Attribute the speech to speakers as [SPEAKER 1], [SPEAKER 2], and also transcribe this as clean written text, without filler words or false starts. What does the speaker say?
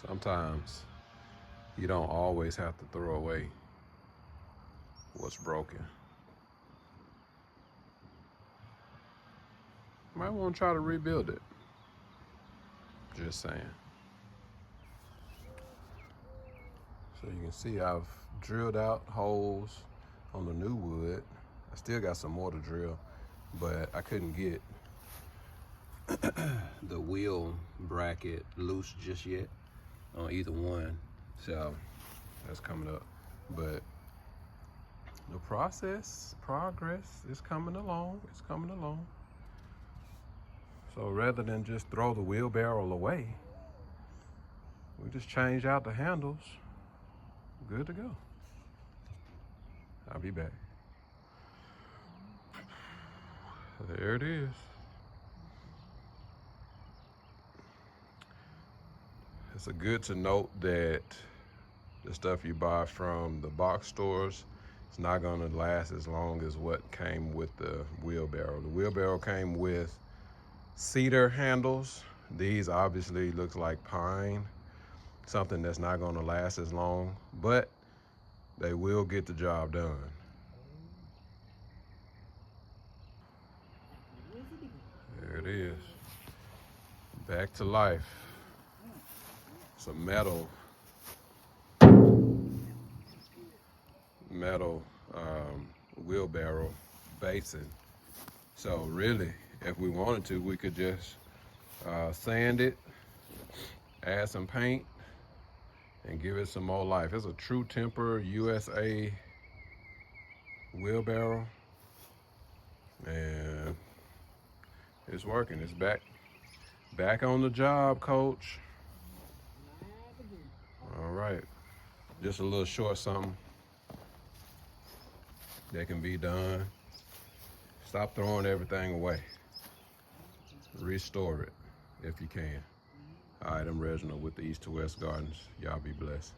[SPEAKER 1] Sometimes you don't always have to throw away what's broken. Might want to try to rebuild it. Just saying. So you can see I've drilled out holes on the new wood. I still got some more to drill, but I couldn't get the wheel bracket loose just yet on either one. So that's coming up. But the progress is coming along. It's coming along. So rather than just throw the wheelbarrow away, we just change out the handles. Good to go. I'll be back. There it is. It's good to note that the stuff you buy from the box stores, it's not gonna last as long as what came with the wheelbarrow. The wheelbarrow came with cedar handles. These obviously looks like pine, something that's not gonna last as long, but they will get the job done. There it is. Back to life. It's a metal wheelbarrow basin. So really, if we wanted to, we could just sand it, add some paint, and give it some more life. It's a True Temper USA wheelbarrow, and it's working. It's back on the job, coach. All right, just a little short something that can be done. Stop throwing everything away. Restore it if you can. All right, I'm Reginald with the East to West Gardens. Y'all be blessed.